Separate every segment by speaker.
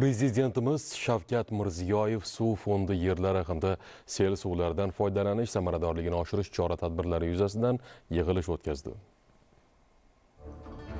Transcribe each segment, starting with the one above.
Speaker 1: Prezidentimiz Shavkat Mirziyoyev suv fondi yerlari hamda sel suvlaridan foydalanish samaradorligini oshirish chora-tadbirlari yuzasidan yig'ilish o'tkazdi.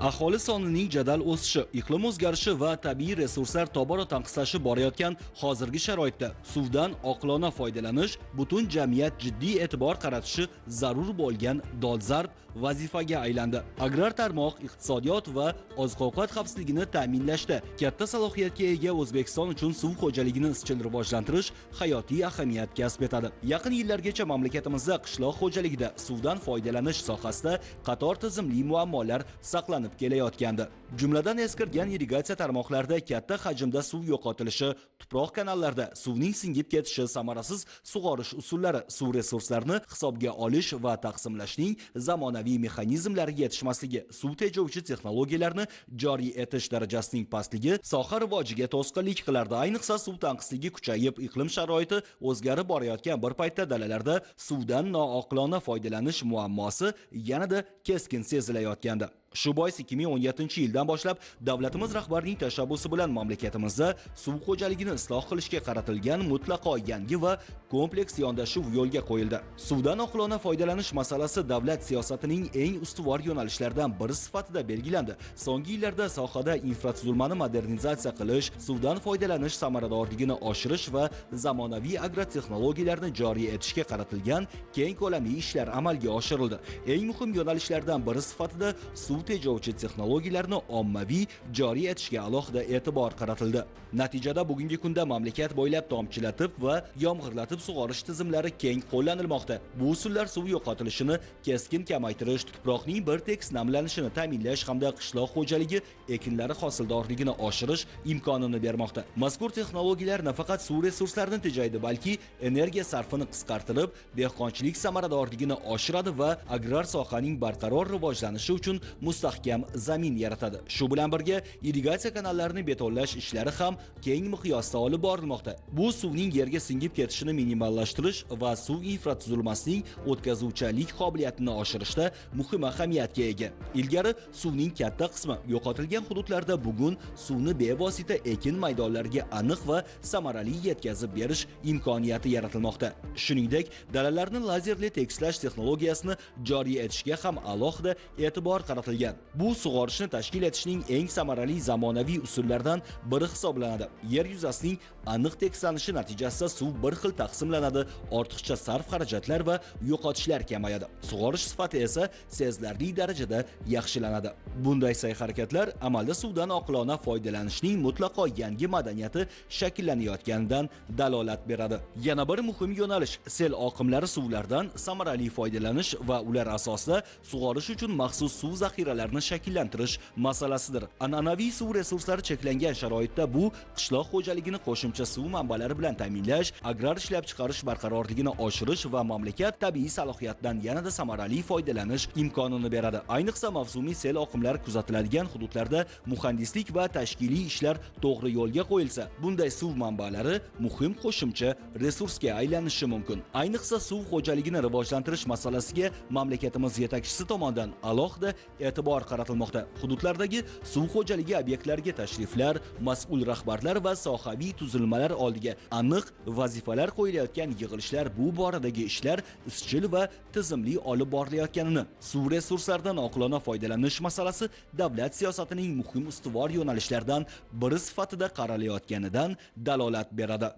Speaker 2: Aholi sonining jadal o'sishi, iqlim o'zgarishi va tabiiy resurslar tobora tanqislashib borayotgan hozirgi sharoitda suvdan oqilona foydalanish butun jamiyat jiddiy e'tibor qaratishi zarur bo'lgan dolzarb vazifaga aylandi. Agrar tarmoq, iqtisodiyot va oziq-ovqat xavfsizligini ta'minlashda katta salohiyatga ega O'zbekiston uchun suv xo'jaligini izchil rivojlantirish hayotiy ahamiyat kasb etadi. Yaqin yillargacha mamlakatimizda qishloq xo'jaligida suvdan foydalanish sohasida qator tizimli muammolar saqlanib kelayotgandi. Jumladan eskirgan irrigatsiya tarmoqlarida katta hajmda suv yo'qotilishi, tuproq kanallarda suvning singib ketishi, samarasiz sug'orish usullari, suv resurslarini hisobga olish va taqsimlashning zamonaviy mexanizmlariga yetishmasligi, suv tejovchi texnologiyalarni joriy etish darajasining pastligi soha rivojiga to'sqinlik qilardi. Ayniqsa suv tanqisligi kuchayib, iqlim sharoiti o'zgarib borayotgan bir paytda dalalarda suvdan nooqilona foydalanish muammosi yanada keskin sezilayotgandi. Shu bois 2017-yildan boshlab davlatimiz rahbarining tashabbusi bilan mamlakatimizda suv xo'jaligini isloh qilishga qaratilgan mutlaqo yangi va kompleks yondashuv yo'lga qo'yildi. Suvdan oqilona foydalanish masalasi davlat siyosatining eng ustuvor yo'nalishlaridan biri sifatida belgilandi. So'nggi yillarda sohada infratuzilmani modernizatsiya qilish, suvdan foydalanish samaradorligini oshirish va zamonaviy agrotexnologiyalarni joriy etishga qaratilgan keng ko'lamli ishlar amalga oshirildi. Eng muhim yo'nalishlardan biri sifatida suv tejovchi texnologiyalarni ommaviy joriy etishga alohida e'tibor qaratildi. Natijada bugungi kunda mamlakat bo'ylab tomchilatib va yomg'irlatib sug'orish tizimlari keng qo'llanilmoqda. Bu usullar suv yo'qotilishini keskin kamaytirish, tuproqning bir tekis namlanishini ta'minlash hamda qishloq xo'jaligi ekinlari hosildorligini oshirish imkonini bermoqda. Mazkur texnologiyalar nafaqat suv resurslarini tejaydi, balki energiya sarfini qisqartirib, dehqonchilik samaradorligini oshiradi va agrar sohaning barqaror rivojlanishi uchun mustahkam zamin yaratadi. Shu bilan birga irrigatsiya kanallarini betonlash ishlari ham keng miqyosda olib borilmoqda. Bu suvning yerga singib ketishini minimallashtirish va suv infratuzilmasining o'tkazuvchanlik qobiliyatini oshirishda muhim ahamiyatga ega. Ilgari suvning katta qismi yo'qotilgan hududlarda bugun suvni bevosita ekin maydonlariga aniq va samarali yetkazib berish imkoniyati yaratilmoqda. Shuningdek, dalalarni lazerli tekislash texnologiyasini joriy etishga ham alohida e'tibor qaratilgan. Bu sug'orishni tashkil etishning eng samarali zamonaviy usullaridan biri hisoblanadi. Yer yuzasining aniq tekislanishi natijasida suv bir xil taqsimlanadi, ortiqcha sarf xarajatlar va yo'qotishlar kamayadi. Sug'orish sifati esa sezilarli darajada yaxshilanadi. Bunday sa'y-harakatlar amalda suvdan oqilona foydalanishning mutlaqo yangi madaniyati shakllanayotganidan dalolat beradi. Yana bir muhim yo'nalish sel oqimlari suvlardan samarali foydalanish va ular asosida sug'orish uchun maxsus suv zaxiralarini shakllantirish masalasidir. An'anaviy suv resurslari cheklangan sharoitda bu qishloq xo'jaligini qo'shimcha suv manbalari bilan ta'minlash, agrar ishlab chiqarish barqarorligini oshirish va mamlakat tabiiy salohiyatdan yanada samarali foydalanish imkonini beradi. Ayniqsa mavsumiy sel oqimlari kuzatiladigan hududlarda muhandislik va tashkiliy ishlar to'g'ri yo'lga qo'yilsa, bunday suv manbalari muhim qo'shimcha resursga aylanishi mumkin. Ayniqsa suv xo'jaligini rivojlantirish masalasiga mamlakatimiz yetakchisi tomonidan alohida e'tibor qaratilmoqda. Hududlardagi suv xo'jaligi obyektlariga tashriflar, mas'ul rahbarlar va sohaviy tuzilmalar oldiga aniq vazifalar qo'yilayotgan yig'ilishlar bu boradagi ishlar izchil va tizimli olib borilayotganini, suv resurslaridan oqilona foydalanish masalasi davlat siyosatining muhim ustuvor yo'nalishlaridan biri sifatida qaralayotganidan dalolat beradi.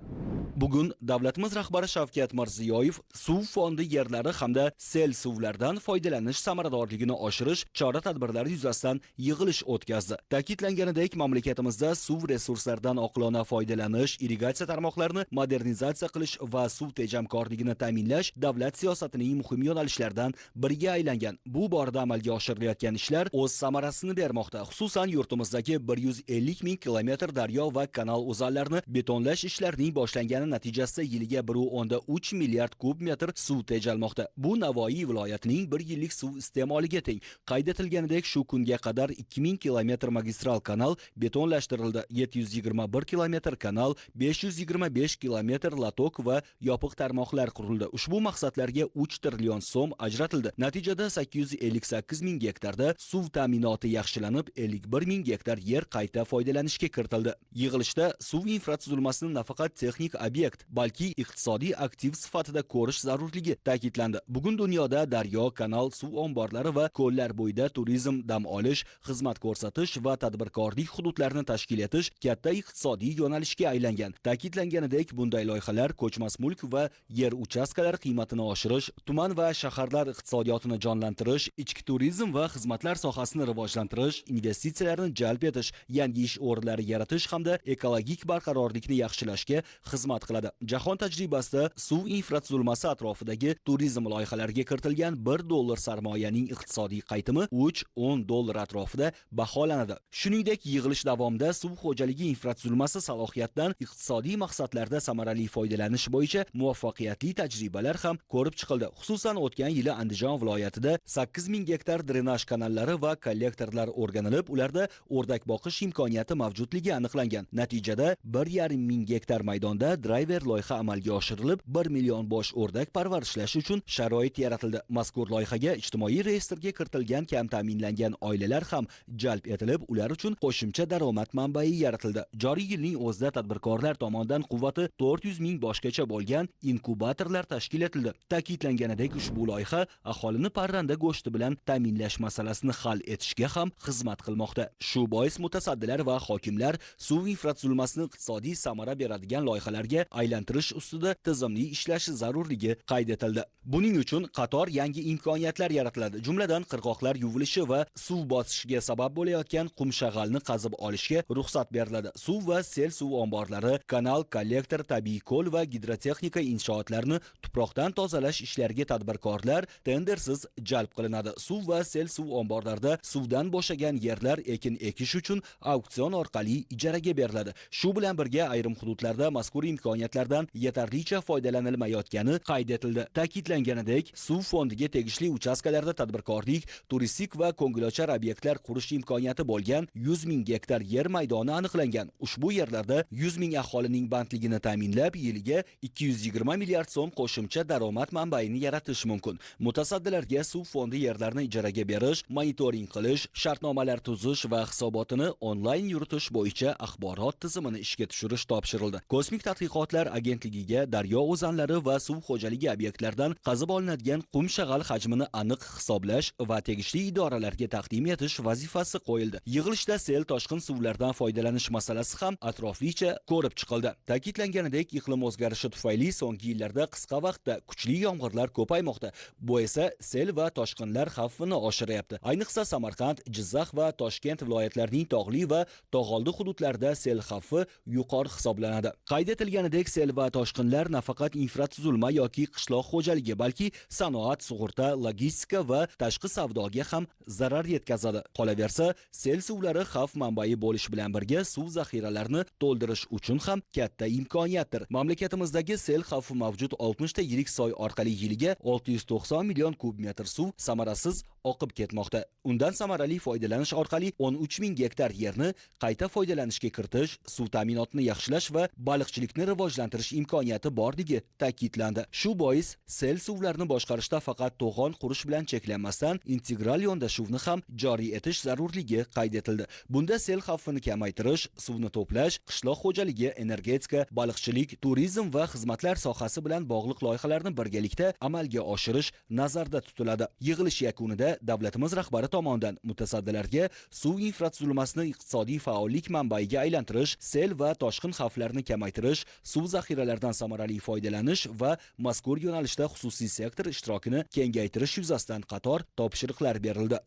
Speaker 2: Bugun davlatimiz rahbari Shavkat Mirziyoyev suv fondi yerlari hamda sel suvlardan foydalanish samaradorligini oshirish chora-tadbirlari yuzasidan yig'ilish o'tkazdi. Ta'kidlanganidek, mamlakatimizda suv resurslaridan oqilona foydalanish, irrigatsiya tarmoqlarini modernizatsiya qilish va suv tejamkorligini ta'minlash davlat siyosatining muhim yo'nalishlaridan biriga aylangan. Bu borada amalga oshirilayotgan ishlar o'z samarasini bermoqda. Xususan, yurtimizdagi 150 ming kilometr daryo va kanal o'zallarini betonlash ishlarining boshlangani qilingani natijasida yiliga 1.3 milliard kub metr suv tejalmoqda. Bu Navoiy viloyatining 1 yillik suv iste'moliga teng. Qayd etilganidek, shu kunga qadar 2000 kilometr magistral kanal betonlashtirildi. 721 kilometr kanal, 525 kilometr lotok va yopiq tarmoqlar qurildi. Ushbu maqsadlarga 3 trillion so'm ajratildi. Natijada 858 ming gektarda suv ta'minoti yaxshilanib, 51 ming gektar yer qayta foydalanishga kiritildi. Yig'ilishda suv infratuzilmasini nafaqat texnik obyekt, balki iqtisodiy aktiv sifatida ko'rish zarurligi ta'kidlandi. Bugun dunyoda daryo, kanal, suv omborlari va ko'llar bo'yida turizm, dam olish, xizmat ko'rsatish va tadbirkorlik hududlarini tashkil etish katta iqtisodiy yo'nalishga aylangan. Ta'kidlanganidek, bunday loyihalar ko'chmas mulk va yer uchastkalari qiymatini oshirish, tuman va shaharlar iqtisodiyotini jonlantirish, ichki turizm va xizmatlar sohasini rivojlantirish, investitsiyalarni jalb etish, yangi ish o'rinlari yaratish hamda ekologik barqarorlikni yaxshilashga xizmat qiladi. Jahon tajribasida suv infratuzilmasi atrofidagi turizm loyihalariga kiritilgan $1 sarmoyaning iqtisodiy qaytimi $3-10 atrofida baholanadi. Shuningdek, yig'ilish davomida suv xo'jaligi infratuzilmasi salohiyatdan iqtisodiy maqsadlarda samarali foydalanish bo'yicha muvaffaqiyatli tajribalar ham ko'rib chiqildi. Xususan, o'tgan yili Andijon viloyatida 8000 gektar drenaj kanallari va kollektorlar o'rganilib, ularda o'rdak boqish imkoniyati mavjudligi aniqlangan. Natijada 1,5 gektar maydonda driver loyiha amalga oshirilib, 1 million bosh o'rdak parvarishlash uchun sharoit yaratildi. Mazkur loyihaga ijtimoiy reyestrga kiritilgan kam ta'minlangan oilalar ham jalb etilib, ular uchun qo'shimcha daromad manbai yaratildi. Joriy yilning o'zida tadbirkorlar tomonidan quvvati 400 ming boshgacha bo'lgan inkubatorlar tashkil etildi. Ta'kidlanganidek, ushbu loyiha aholini parranda go'shti bilan ta'minlash masalasini hal etishga ham xizmat qilmoqda. Shu bois mutasaddilar va hokimlar suv infratuzilmasini iqtisodiy samara beradigan loyihalarga aylantirish ustida tizimli ishlashi zarurligi qayd etildi. Buning uchun qator yangi imkoniyatlar yaratiladi. Jumladan, qirg'oqlar yuvilishi va suv bosishiga sabab bo'layotgan qumshag'alni qazib olishga ruxsat beriladi. Suv va sel suv omborlari, kanal, kollektor, tabiiy ko'l va gidrotexnika inshootlarini tuproqdan tozalash ishlariga tadbirkorlar tendersiz jalb qilinadi. Suv va sel suv omborlarida suvdan bo'shagan yerlar ekin ekish uchun auksion orqali ijaraga beriladi. Shu bilan birga ayrim hududlarda mazkur imkoniyatlardan yetarlicha foydalanilmayotgani qayd etildi. Ta'kidlanganidek, suv fondiga tegishli uchastkalarda tadbirkorlik, turistik va ko'ngilochar obyektlar qurish imkoniyati bo'lgan 100 ming gektar yer maydoni aniqlangan. Ushbu yerlarda 100 ming aholining bandligini ta'minlab, yiliga 220 milliard so'm qo'shimcha daromad manbaini yaratish mumkin. Mutasaddilarga suv fondi yerlarni ijaraga berish, monitoring qilish, shartnomalar tuzish va hisobotini onlayn yuritish bo'yicha axborot tizimini ishga tushirish topshirildi. Kosmik tadqiqotlar agentligiga daryo o'zanlari va suv xo'jaligi obyektlaridan qazib olinadigan qum shag'al hajmini aniq hisoblash va tegishli idoralarga taqdim etish vazifasi qo'yildi. Yig'ilishda sel toshqin suvlardan foydalanish masalasi ham atroflicha ko'rib chiqildi. Ta'kidlanganidek, iqlim o'zgarishi tufayli so'nggi yillarda qisqa vaqtda kuchli yomg'irlar ko'paymoqda. Bu esa sel va toshqinlar xavfini oshiryapti. Ayniqsa Samarqand, Jizzax va Toshkent viloyatlarining tog'li va tog'oldi hududlarida sel xavfi yuqori hisoblanadi. Qayd etilganidek, sel va toshqinlar nafaqat infratuzilma yoki qishloq xo'jaligi, balki sanoat, sug'urta, logistika va tashqi savdoga ham zarar yetkazadi. Qolaversa, sel suvlari xavf manbai bo'lish bilan birga suv zaxiralarini to'ldirish uchun ham katta imkoniyatdir. Mamlakatimizdagi sel xavfi mavjud 60 ta yirik soy orqali yiliga 690 million kub metr suv samarasiz oqib ketmoqda. Undan samarali foydalanish orqali 13 ming gektar yerni qayta foydalanishga kiritish, suv ta'minotini yaxshilash va baliqchilikni rivojlantirish imkoniyati borligi ta'kidlandi. Shu bois sel suvlarini boshqarishda faqat to'g'on qurish bilan cheklanmasdan integral yondashuvni ham joriy etish zarurligi qayd etildi. Bunda sel xavfini kamaytirish, suvni to'plash, qishloq xo'jaligi, energetika, baliqchilik, turizm va xizmatlar sohasi bilan bog'liq loyihalarni birgalikda amalga oshirish nazarda tutiladi. Yig'ilish yakunida davlatimiz rahbari tomonidan mutasaddilarga suv infratuzilmasini iqtisodiy faollik manbaiga aylantirish, sel va toshqin xavflarini kamaytirish, suv zaxiralaridan samarali foydalanish va mazkur yo'nalishda xususiy sektor ishtirokini kengaytirish yuzasidan qator topshiriqlar berildi.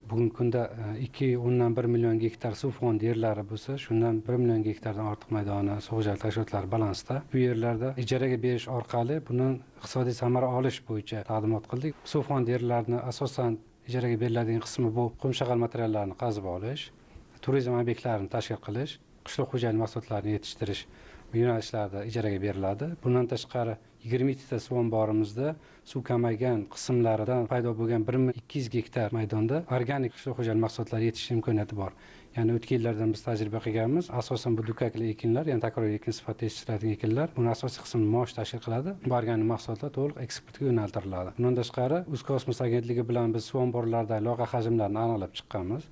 Speaker 3: Bugungi kunda 2,1 million gektar suv fondi yerlari bo'lsa, shundan 1 million gektardan ortiq maydoni suv xo'jaligi tashkilotlari balansda. Bu yerlarda ijaraga berish orqali bundan iqtisodiy samara olish bo'yicha taqdimot qildik. Suv fondi yerlarini asosan ijaraga beriladigan qismi bu qumshag'al materiallarini qazib olish, turizm obyektlarini tashkil qilish, qishloq xo'jaligi mahsulotlarini yetishtirish yo'nalishlarda ijaraga beriladi. Bundan tashqari 22 ta suv omborimizda suv kamaygan qismlaridan paydo bo'lgan 1200 gektar maydonda organik qishloq xo'jalik mahsulotlari yetishish imkoniyati bor. Ya'ni o'tgan yillardan biz tajriba qilganmiz. Asosan bu dukkakli ekinlar, ya'ni takroriy ekin sifatida yetishtiriladigan ekinlar. Buni asosiy qismini maosh tashkil qiladi. Bu organik mahsulotlar to'liq eksportga yo'naltiriladi. Bundan tashqari, O'zkosmos agentligi bilan biz suv omborlarida loyiha hajmlarini aniqlab chiqqanmiz.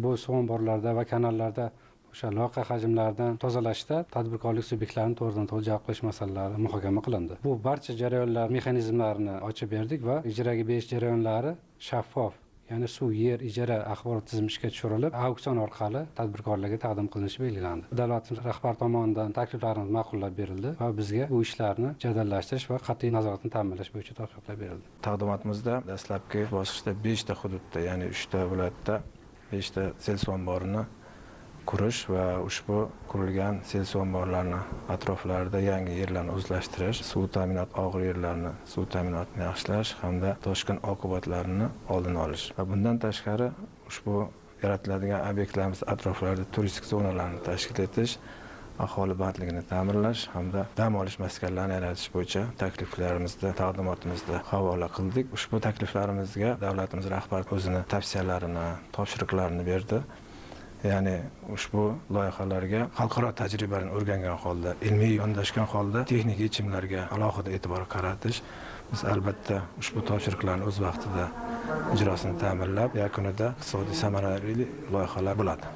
Speaker 3: Bu suv omborlarda va kanallarda o'sha loyiha hajmlaridan tozalashda tadbirkorlik subyektlarini to'g'ridan-to'g'ri jalb qilish masalalari muhokama qilindi. Bu barcha jarayonlar mexanizmlarini ochib berdik va ijaraga berish jarayonlari shaffof, ya'ni suv, yer, ijara axborot tizimi ishga tushirilib, auksion orqali tadbirkorlarga taqdim qilinishi belgilandi. Davlatimiz rahbari tomonidan takliflarimiz ma'qullab berildi va bizga bu ishlarni jadallashtirish va qat'iy nazoratni ta'minlash bo'yicha topshiriqlar berildi.
Speaker 4: Taqdimotimizda dastlabki bosqichda 5 ta hududda, ya'ni 3 ta viloyatda 5 ta sel suv omborini qurish va ushbu qurilgan sel suv omborlarini atroflarida yangi yerlarni o'zlashtirish, suv ta'minot og'ir yerlarni suv ta'minotini yaxshilash hamda toshqin oqibatlarini oldini olish. Va bundan tashqari ushbu yaratiladigan obyektlarimiz atroflarida turistik zonalarni tashkil etish, aholi bandligini ta'minlash hamda dam olish maskanlarini yaratish bo'yicha takliflarimizni taqdimotimizda havola qildik. Ushbu takliflarimizga davlatimiz rahbari o'zini tavsiyalarini, topshiriqlarini berdi. Ya'ni ushbu loyihalarga xalqaro tajribani o'rgangan holda, ilmiy yondashgan holda texnik yechimlarga alohida e'tibor qaratish, biz albatta ushbu topshiriqlarni o'z vaqtida ijrosini ta'minlab, yakunida iqtisodiy samarali loyihalar bo'ladi.